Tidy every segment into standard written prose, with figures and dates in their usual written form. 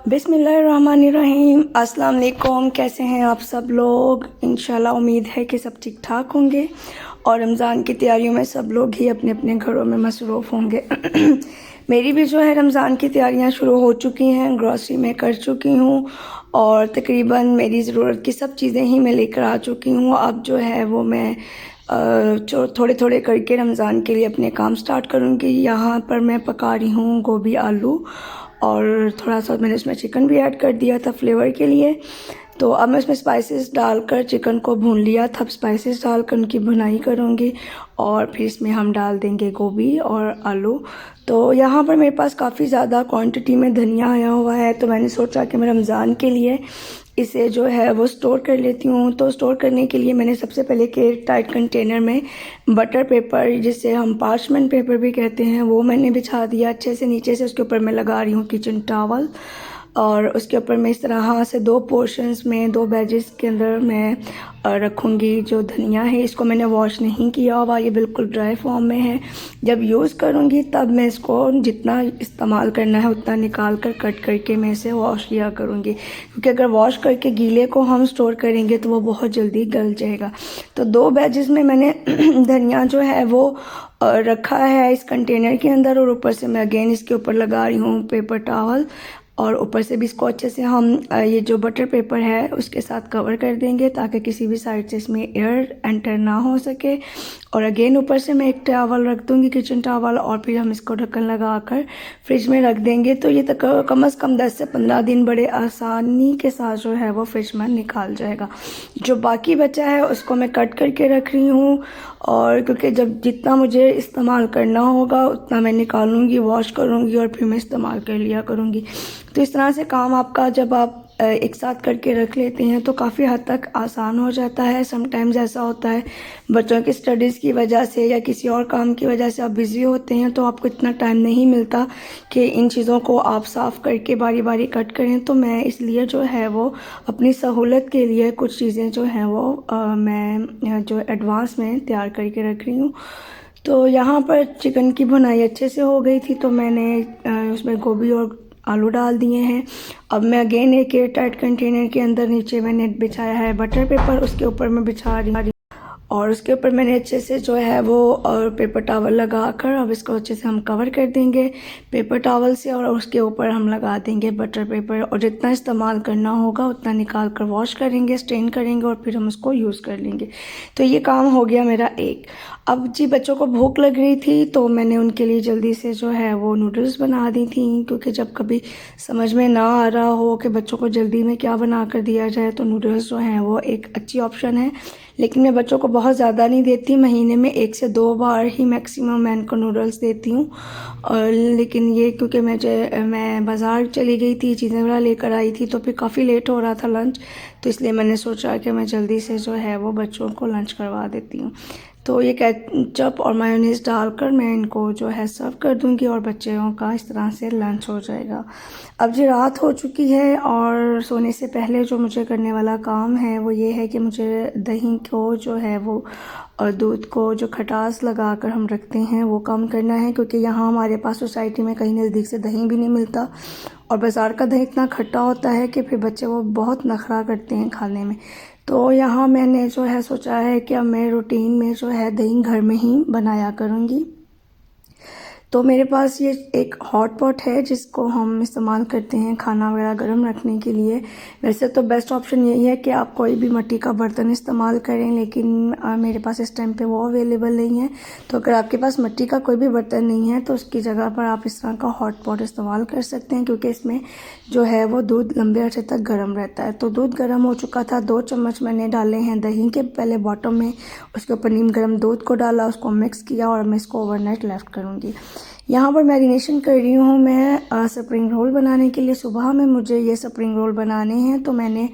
बिस्मिल्लाहिर्रहमानिर्रहीम। अस्सलाम वालेकुम। कैसे हैं आप सब लोग? इंशाल्लाह उम्मीद है कि सब ठीक ठाक होंगे और रमज़ान की तैयारियों में सब लोग ही अपने अपने घरों में मसरूफ़ होंगे। मेरी भी जो है रमज़ान की तैयारियां शुरू हो चुकी हैं। ग्रॉसरी में कर चुकी हूँ और तकरीबन मेरी ज़रूरत की सब चीज़ें ही मैं लेकर आ चुकी हूँ। अब जो है वो मैं जो थोड़े थोड़े करके रमज़ान के लिए अपने काम स्टार्ट करूँगी। यहाँ पर मैं पका रही हूँ गोभी आलू और थोड़ा सा मैंने इसमें चिकन भी ऐड कर दिया था फ्लेवर के लिए। तो अब मैं इसमें स्पाइसेस डालकर चिकन को भून लिया था। अब स्पाइसेस डालकर उनकी भुनाई करूँगी और फिर इसमें हम डाल देंगे गोभी और आलू। तो यहाँ पर मेरे पास काफ़ी ज़्यादा क्वांटिटी में धनिया आया हुआ है, तो मैंने सोचा कि मैं रमज़ान के लिए इसे जो है वो स्टोर कर लेती हूँ। तो स्टोर करने के लिए मैंने सबसे पहले एक एयर टाइट कंटेनर में बटर पेपर, जिसे हम पार्चमेंट पेपर भी कहते हैं, वो मैंने बिछा दिया अच्छे से। नीचे से उसके ऊपर मैं लगा रही हूँ किचन टॉवल और उसके ऊपर मैं इस तरह से दो पोर्शंस में, दो बैजेस के अंदर मैं रखूँगी। जो धनिया है इसको मैंने वॉश नहीं किया हुआ, ये बिल्कुल ड्राई फॉर्म में है। जब यूज़ करूँगी तब मैं इसको जितना इस्तेमाल करना है उतना निकाल कर कट करके मैं इसे वॉश किया करूँगी, क्योंकि अगर वॉश करके गीले को हम स्टोर करेंगे तो वो बहुत जल्दी गल जाएगा। तो दो बैजेस में मैंने धनिया जो है वो रखा है इस कंटेनर के अंदर और ऊपर से मैं अगेन इसके ऊपर लगा रही हूँ पेपर टॉवल और ऊपर से भी इसको अच्छे से हम ये जो बटर पेपर है उसके साथ कवर कर देंगे ताकि किसी भी साइड से इसमें एयर एंटर ना हो सके। और अगेन ऊपर से मैं एक टॉवल रख दूँगी, किचन टॉवल, और फिर हम इसको ढक्कन लगा कर फ्रिज में रख देंगे। तो ये तक कम से कम 10 से 15 दिन बड़े आसानी के साथ जो है वो फ्रिज में निकाल जाएगा। जो बाकी बचा है उसको मैं कट करके रख रही हूँ, और क्योंकि जब जितना मुझे इस्तेमाल करना होगा उतना मैं निकालूंगी, वॉश करूँगी और फिर मैं इस्तेमाल कर लिया करूँगी। तो इस तरह से काम आपका जब आप एक साथ करके रख लेते हैं तो काफ़ी हद तक आसान हो जाता है। समटाइम्स ऐसा होता है बच्चों की स्टडीज़ की वजह से या किसी और काम की वजह से आप बिज़ी होते हैं तो आपको इतना टाइम नहीं मिलता कि इन चीज़ों को आप साफ़ करके बारी बारी कट करें। तो मैं इसलिए जो है वो अपनी सहूलत के लिए कुछ चीज़ें जो हैं वो मैं जो एडवांस में तैयार करके रख रही हूँ। तो यहाँ पर चिकन की भुनाई अच्छे से हो गई थी तो मैंने उसमें गोभी और आलू डाल दिए हैं। अब मैं अगेन एक एयर टाइट कंटेनर के अंदर नीचे मैंने बिछाया है बटर पेपर, उसके ऊपर मैं बिछा रही हूँ और उसके ऊपर मैंने अच्छे से जो है वो और पेपर टॉवल लगा कर अब इसको अच्छे से हम कवर कर देंगे पेपर टॉवल से, और उसके ऊपर हम लगा देंगे बटर पेपर। और जितना इस्तेमाल करना होगा उतना निकाल कर वॉश करेंगे, स्ट्रेन करेंगे और फिर हम उसको यूज़ कर लेंगे। तो ये काम हो गया मेरा एक। अब जी बच्चों को भूख लग रही थी तो मैंने उनके लिए जल्दी से जो है वो नूडल्स बना दी थी, क्योंकि जब कभी समझ में ना आ रहा हो कि बच्चों को जल्दी में क्या बना कर दिया जाए तो नूडल्स जो हैं वो एक अच्छी ऑप्शन है। लेकिन मैं बच्चों को बहुत ज़्यादा नहीं देती, महीने में 1 से 2 बार ही मैक्सिमम मैं इनको नूडल्स देती हूँ। और लेकिन ये क्योंकि मैं बाज़ार चली गई थी, चीज़ें वगैरह लेकर आई थी तो फिर काफ़ी लेट हो रहा था लंच, तो इसलिए मैंने सोचा कि मैं जल्दी से जो है वो बच्चों को लंच करवा देती हूँ। तो ये केचप और मायोनीज़ डालकर मैं इनको जो है सर्व कर दूँगी और बच्चों का इस तरह से लंच हो जाएगा। अब जी रात हो चुकी है और सोने से पहले जो मुझे करने वाला काम है वो ये है कि मुझे दही को जो है वो और दूध को जो खटास लगा कर हम रखते हैं वो कम करना है, क्योंकि यहाँ हमारे पास सोसाइटी में कहीं नज़दीक से दही भी नहीं मिलता और बाज़ार का दही इतना खट्टा होता है कि फिर बच्चे वो बहुत नखरा करते हैं खाने में। तो यहाँ मैंने जो है सोचा है कि अब मैं रूटीन में जो है दही घर में ही बनाया करूँगी। तो मेरे पास ये एक हॉट पॉट है जिसको हम इस्तेमाल करते हैं खाना वगैरह गर्म रखने के लिए। वैसे तो बेस्ट ऑप्शन यही है कि आप कोई भी मिट्टी का बर्तन इस्तेमाल करें, लेकिन मेरे पास इस टाइम पे वो अवेलेबल नहीं है। तो अगर आपके पास मिट्टी का कोई भी बर्तन नहीं है तो उसकी जगह पर आप इस तरह का हॉट पॉट इस्तेमाल कर सकते हैं, क्योंकि इसमें जो है वो दूध लंबे अर्से तक गर्म रहता है। तो दूध गर्म हो चुका था, 2 चम्मच मैंने डाले हैं दही के पहले बॉटम में, उसके ऊपर नीम गर्म दूध को डाला, उसको मिक्स किया और मैं इसको ओवरनाइट लेफ्ट करूँगी। यहाँ पर मैरिनेशन कर रही हूँ मैं स्प्रिंग रोल बनाने के लिए। सुबह में मुझे ये स्प्रिंग रोल बनाने हैं तो मैंने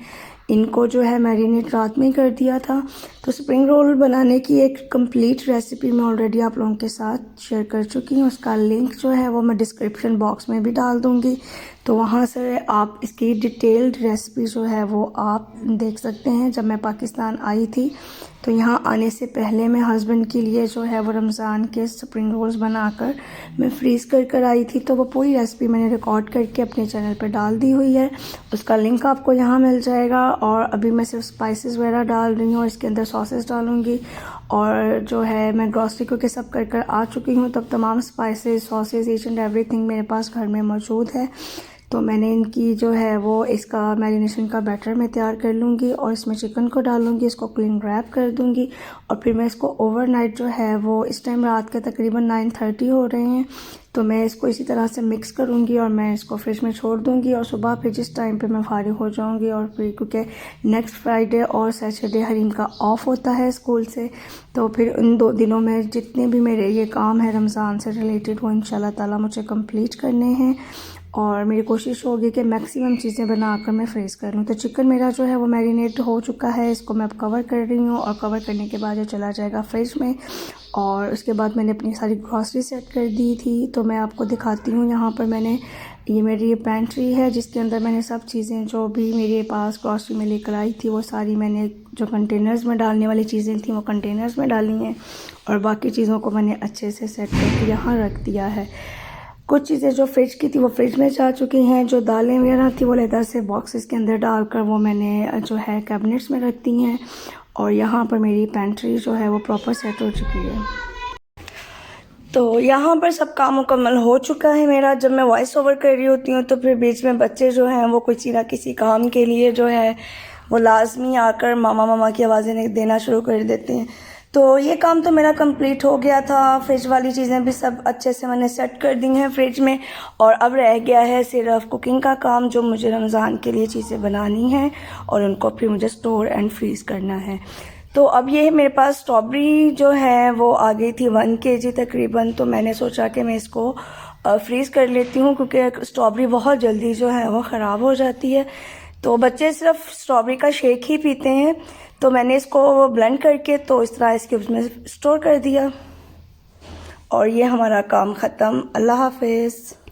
इनको जो है मैरिनेट रात में कर दिया था। तो स्प्रिंग रोल बनाने की एक कंप्लीट रेसिपी मैं ऑलरेडी आप लोगों के साथ शेयर कर चुकी हूँ, उसका लिंक जो है वो मैं डिस्क्रिप्शन बॉक्स में भी डाल दूँगी। तो वहाँ से आप इसकी डिटेल्ड रेसिपी जो है वो आप देख सकते हैं। जब मैं पाकिस्तान आई थी तो यहाँ आने से पहले मैं हस्बैंड के लिए जो है वो रमज़ान के स्प्रिंग रोल्स बनाकर मैं फ्रीज़ कर आई थी। तो वो पूरी रेसिपी मैंने रिकॉर्ड करके अपने चैनल पर डाल दी हुई है, उसका लिंक आपको यहाँ मिल जाएगा। और अभी मैं सिर्फ स्पाइसेस वगैरह डाल रही हूँ और इसके अंदर सॉसेस डालूँगी। और जो है मैं ग्रॉसरी को सब कर आ चुकी हूँ, तब तमाम spices sauces each and everything मेरे पास घर में मौजूद है। तो मैंने इनकी जो है वो इसका मैरिनेशन का बैटर मैं तैयार कर लूँगी और इसमें चिकन को डालूँगी, इसको क्लीन रैप कर दूँगी और फिर मैं इसको ओवरनाइट जो है वो इस टाइम रात के तकरीबन 9:30 हो रहे हैं, तो मैं इसको इसी तरह से मिक्स करूँगी और मैं इसको फ्रिज में छोड़ दूँगी। और सुबह फिर जिस टाइम पे मैं फारिग हो जाऊँगी और फिर क्योंकि नेक्स्ट फ्राइडे और सैटरडे हरीम का ऑफ़ होता है स्कूल से, तो फिर उन 2 दिनों में जितने भी मेरे ये काम है रमज़ान से रिलेटेड वो इंशाल्लाह ताला मुझे कंप्लीट करने हैं। और मेरी कोशिश होगी कि मैक्सिमम चीज़ें बनाकर मैं फ्रीज़ कर लूँ। तो चिकन मेरा जो है वो मैरिनेट हो चुका है, इसको मैं अब कवर कर रही हूँ और कवर करने के बाद ये चला जाएगा फ्रिज में। और उसके बाद मैंने अपनी सारी ग्रॉसरी सेट कर दी थी, तो मैं आपको दिखाती हूँ। यहाँ पर मैंने ये मेरी ये पेंट्री है जिसके अंदर मैंने सब चीज़ें जो भी मेरे पास ग्रॉसरी में लेकर आई थी वो सारी मैंने जो कंटेनर्स में डालने वाली चीज़ें थी वो कंटेनर्स में डाली हैं और बाकी चीज़ों को मैंने अच्छे से सेट करके यहाँ रख दिया है। कुछ चीज़ें जो फ्रिज की थी वो फ्रिज में जा चुकी हैं, जो दालें वगैरह थी वो लेदर से बॉक्सेस के अंदर डालकर वो मैंने जो है कैबिनेट्स में रख दी हैं। और यहाँ पर मेरी पेंट्री जो है वो प्रॉपर सेट हो चुकी है। तो यहाँ पर सब काम मुकम्मल हो चुका है मेरा। जब मैं वॉइस ओवर कर रही होती हूँ तो फिर बीच में बच्चे जो हैं वो किसी ना किसी काम के लिए जो है वो लाजमी आकर मामा मामा की आवाज़ें देना शुरू कर देते हैं। तो ये काम तो मेरा कंप्लीट हो गया था। फ्रिज वाली चीज़ें भी सब अच्छे से मैंने सेट कर दी हैं फ्रिज में और अब रह गया है सिर्फ कुकिंग का काम, जो मुझे रमज़ान के लिए चीज़ें बनानी हैं और उनको फिर मुझे स्टोर एंड फ्रीज़ करना है। तो अब ये मेरे पास स्ट्रॉबेरी जो है वो आ गई थी 1 kg तकरीबन, तो मैंने सोचा कि मैं इसको फ्रीज़ कर लेती हूँ क्योंकि स्ट्रॉबेरी बहुत जल्दी जो है वो ख़राब हो जाती है। तो बच्चे सिर्फ स्ट्रॉबेरी का शेक ही पीते हैं, तो मैंने इसको ब्लेंड करके तो इस तरह इसके उसमें स्टोर कर दिया और ये हमारा काम ख़त्म। अल्लाह हाफ़िज़।